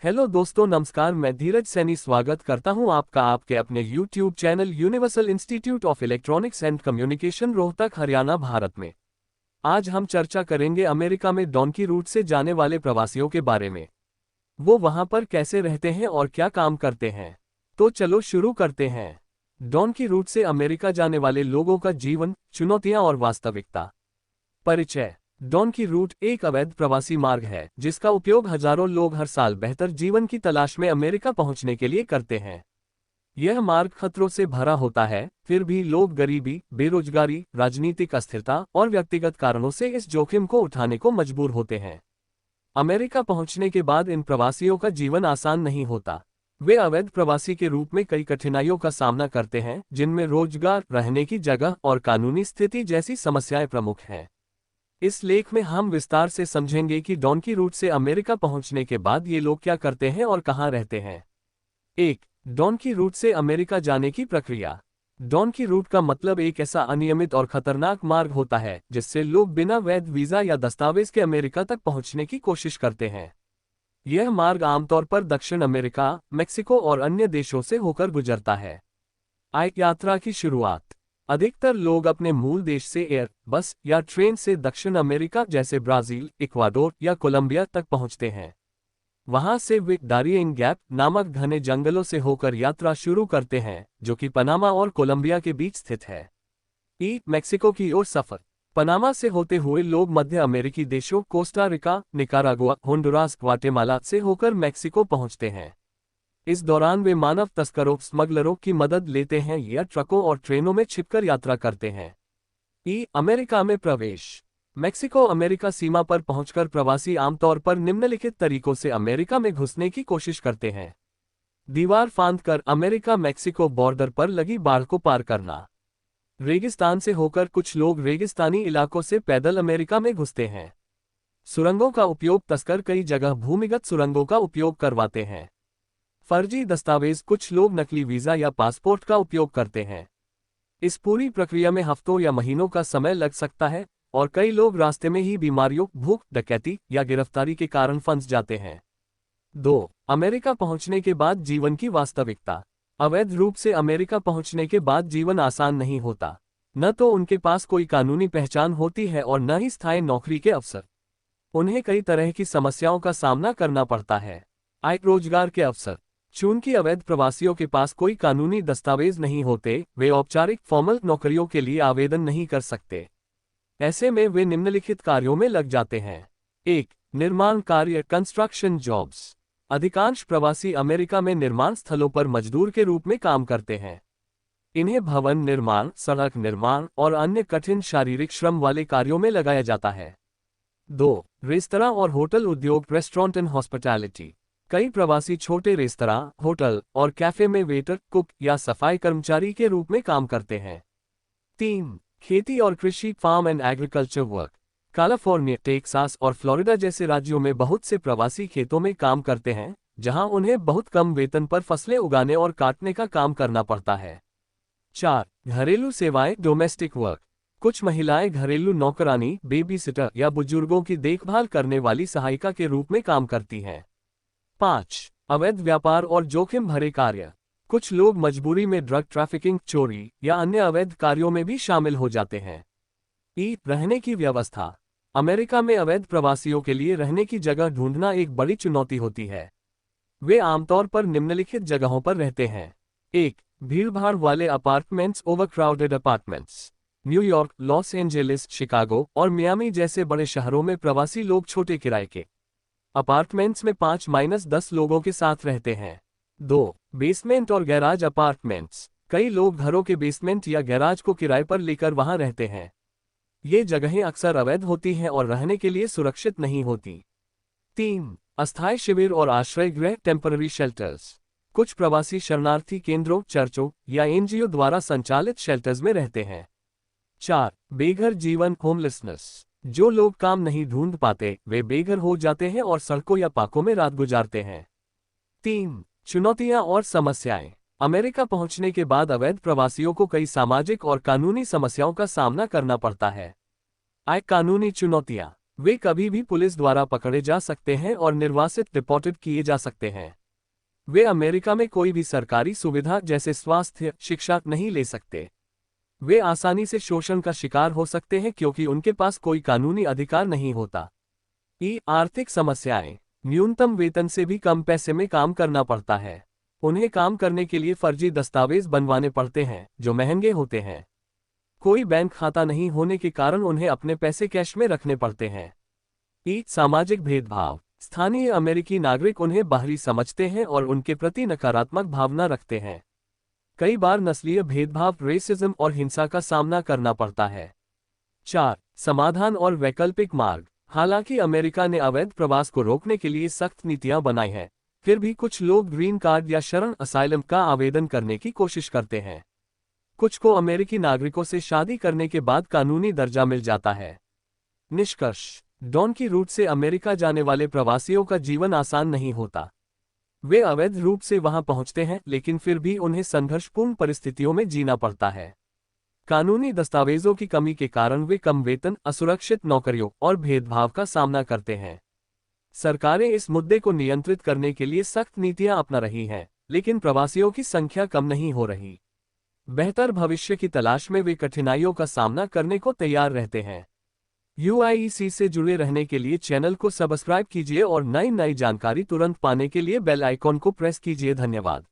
Hello दोस्तों, नमस्कार। मैं धीरज सैनी स्वागत करता हूं आपका आपके अपने YouTube channel universal institute of electronics and communication, Rohtak, Haryana, Bharat में। आज हम चर्चा करेंगे अमेरिका में डोंकी रूट से जाने वाले प्रवासियों के बारे में। वो वहां पर कैसे रहते हैं और क्या काम करते हैं। तो चलो शुरू करते हैं। डोंकी रूट से अमेरिका जाने वाले लोगों का जीवन, चुनौतियां और वास्तविकता। परिचय। डोंकी रूट एक अवैध प्रवासी मार्ग है जिसका उपयोग हजारों लोग हर साल बेहतर जीवन की तलाश में अमेरिका पहुंचने के लिए करते हैं। यह मार्ग खतरों से भरा होता है, फिर भी लोग गरीबी, बेरोजगारी, राजनीतिक अस्थिरता और व्यक्तिगत कारणों से इस जोखिम को उठाने को मजबूर होते हैं। अमेरिका पहुंचने के बाद इन प्रवासियों का जीवन आसान नहीं होता। वे अवैध प्रवासी के रूप में कई कठिनाइयों का सामना करते हैं, जिनमें रोजगार, रहने की जगह और कानूनी स्थिति जैसी समस्याएं प्रमुख हैं। इस लेख में हम विस्तार से समझेंगे कि डोंकी रूट से अमेरिका पहुंचने के बाद ये लोग क्या करते हैं और कहां रहते हैं। 1. डोंकी रूट से अमेरिका जाने की प्रक्रिया। डोंकी रूट का मतलब एक ऐसा अनियमित और खतरनाक मार्ग होता है जिससे लोग बिना वैध वीजा या दस्तावेज के अमेरिका तक पहुंचने की कोशिश करते हैं। यह मार्ग आमतौर पर दक्षिण अमेरिका, मेक्सिको और अन्य देशों से होकर गुजरता है। यात्रा की शुरुआत। अधिकतर लोग अपने मूल देश से एयर, बस या ट्रेन से दक्षिण अमेरिका जैसे ब्राजील, इक्वाडोर या कोलंबिया तक पहुंचते हैं। वहां से वे डारिएन गैप नामक घने जंगलों से होकर यात्रा शुरू करते हैं, जो कि पनामा और कोलंबिया के बीच स्थित है। मेक्सिको की ओर सफर। पनामा से होते हुए लोग मध्य अमेरिकी देशों Costa Rica, Nicaragua, Honduras, Guatemala से होकर मेक्सिको पहुंचते हैं। इस दौरान वे मानव तस्करों, स्मगलरों की मदद लेते हैं या ट्रकों और ट्रेनों में छिपकर यात्रा करते हैं। अमेरिका में प्रवेश। मेक्सिको अमेरिका सीमा पर पहुंचकर प्रवासी आमतौर पर निम्नलिखित तरीकों से अमेरिका में घुसने की कोशिश करते हैं। दीवार फांदकर अमेरिका मेक्सिको बॉर्डर पर लगी बाड़ को पार करना। रेगिस्तान से होकर कुछ लोग रेगिस्तानी इलाकों से पैदल अमेरिका में घुसते हैं। सुरंगों का उपयोग। तस्कर कई जगह भूमिगत सुरंगों का उपयोग करवाते हैं। फर्जी दस्तावेज। कुछ लोग नकली वीजा या पासपोर्ट का उपयोग करते हैं। इस पूरी प्रक्रिया में हफ्तों या महीनों का समय लग सकता है और कई लोग रास्ते में ही बीमारियों, भूख, डकैती या गिरफ्तारी के कारण फंस जाते हैं। 2. अमेरिका पहुंचने के बाद जीवन की वास्तविकता। अवैध रूप से अमेरिका पहुंचने के बाद जीवन आसान नहीं होता। न तो उनके पास कोई कानूनी पहचान होती है और न ही स्थायी नौकरी के अवसर। उन्हें कई तरह की समस्याओं का सामना करना पड़ता है। रोजगार के अवसर। चूंकि अवैध प्रवासियों के पास कोई कानूनी दस्तावेज नहीं होते, वे औपचारिक फॉर्मल नौकरियों के लिए आवेदन नहीं कर सकते। ऐसे में वे निम्नलिखित कार्यों में लग जाते हैं। 1. निर्माण कार्य, कंस्ट्रक्शन जॉब्स। अधिकांश प्रवासी अमेरिका में निर्माण स्थलों पर मजदूर के रूप में काम करते हैं। इन्हें भवन निर्माण, सड़क निर्माण और अन्य कठिन शारीरिक श्रम वाले कार्यों में लगाया जाता है। 2. रेस्तरां और होटल उद्योग, रेस्टोरेंट एंड हॉस्पिटैलिटी। कई प्रवासी छोटे रेस्तरां, होटल और कैफे में वेटर, कुक या सफाई कर्मचारी के रूप में काम करते हैं। 3. खेती और कृषि, farm and agriculture work. California, Texas और फ्लोरिडा जैसे राज्यों में बहुत से प्रवासी खेतों में काम करते हैं, जहां उन्हें बहुत कम वेतन पर फसलें उगाने और काटने का काम करना पड़ता है। 4. घरेलू सेवाएं, डोमेस्टिक वर्क। कुछ महिलाएं घरेलू नौकरानी, बेबी सिटर या बुजुर्गों की देखभाल करने वाली सहायिका के रूप में काम करती हैं। 5. अवैध व्यापार और जोखिम भरे कार्य। कुछ लोग मजबूरी में ड्रग ट्रैफिकिंग, चोरी या अन्य अवैध कार्यों में भी शामिल हो जाते हैं। रहने की व्यवस्था। अमेरिका में अवैध प्रवासियों के लिए रहने की जगह ढूंढना एक बड़ी चुनौती होती है। वे आमतौर पर निम्नलिखित जगहों पर रहते हैं। 1. भीड़भाड़ वाले apartments, overcrowded apartments. New York, Los Angeles, Chicago और मियामी जैसे बड़े शहरों में प्रवासी लोग छोटे किराए के अपार्टमेंट्स में 5-10 लोगों के साथ रहते हैं। 2. बेसमेंट और गैराज अपार्टमेंट्स। कई लोग घरों के बेसमेंट या गैराज को किराए पर लेकर वहां रहते हैं। ये जगहें अक्सर अवैध होती हैं और रहने के लिए सुरक्षित नहीं होती। 3. अस्थायी शिविर और आश्रय गृह, टेम्पररी शेल्टर्स। कुछ प्रवासी शरणार्थी केंद्रों, चर्चों या एनजीओ द्वारा संचालित शेल्टर्स में रहते हैं। 4. बेघर जीवन, होमलेसनेस। जो लोग काम नहीं ढूंढ पाते, वे बेघर हो जाते हैं और सड़कों या पार्कों में रात गुजारते हैं। 3. चुनौतियां और समस्याएं। अमेरिका पहुंचने के बाद अवैध प्रवासियों को कई सामाजिक और कानूनी समस्याओं का सामना करना पड़ता है। कानूनी चुनौतियां। वे कभी भी पुलिस द्वारा पकड़े जा सकते हैं और निर्वासित डिपोर्टेड किए जा सकते हैं। वे अमेरिका में कोई भी सरकारी सुविधा जैसे स्वास्थ्य, शिक्षा नहीं ले सकते। वे आसानी से शोषण का शिकार हो सकते हैं क्योंकि उनके पास कोई कानूनी अधिकार नहीं होता। आर्थिक समस्याएं। न्यूनतम वेतन से भी कम पैसे में काम करना पड़ता है। उन्हें काम करने के लिए फर्जी दस्तावेज बनवाने पड़ते हैं जो महंगे होते हैं। कोई बैंक खाता नहीं होने के कारण उन्हें अपने पैसे कैश में रखने पड़ते हैं। सामाजिक भेदभाव। स्थानीय अमेरिकी नागरिक उन्हें बाहरी समझते हैं और उनके प्रति नकारात्मक भावना रखते हैं। कई बार नस्लीय भेदभाव, रेसिज्म और हिंसा का सामना करना पड़ता है। 4. समाधान और वैकल्पिक मार्ग। हालांकि अमेरिका ने अवैध प्रवास को रोकने के लिए सख्त नीतियां बनाई हैं, फिर भी कुछ लोग ग्रीन कार्ड या शरण असाइलम का आवेदन करने की कोशिश करते हैं। कुछ को अमेरिकी नागरिकों से शादी करने के बाद कानूनी दर्जा मिल जाता है। निष्कर्ष। डोंकी रूट से अमेरिका जाने वाले प्रवासियों का जीवन आसान नहीं होता। वे अवैध रूप से वहां पहुंचते हैं, लेकिन फिर भी उन्हें संघर्षपूर्ण परिस्थितियों में जीना पड़ता है। कानूनी दस्तावेजों की कमी के कारण वे कम वेतन, असुरक्षित नौकरियों और भेदभाव का सामना करते हैं। सरकारें इस मुद्दे को नियंत्रित करने के लिए सख्त नीतियां अपना रही हैं, लेकिन प्रवासियों की संख्या कम नहीं हो रही। बेहतर भविष्य की तलाश में वे कठिनाइयों का सामना करने को तैयार रहते हैं। UIEC से जुड़े रहने के लिए चैनल को सब्सक्राइब कीजिए और नई जानकारी तुरंत पाने के लिए बेल आइकॉन को प्रेस कीजिए। धन्यवाद।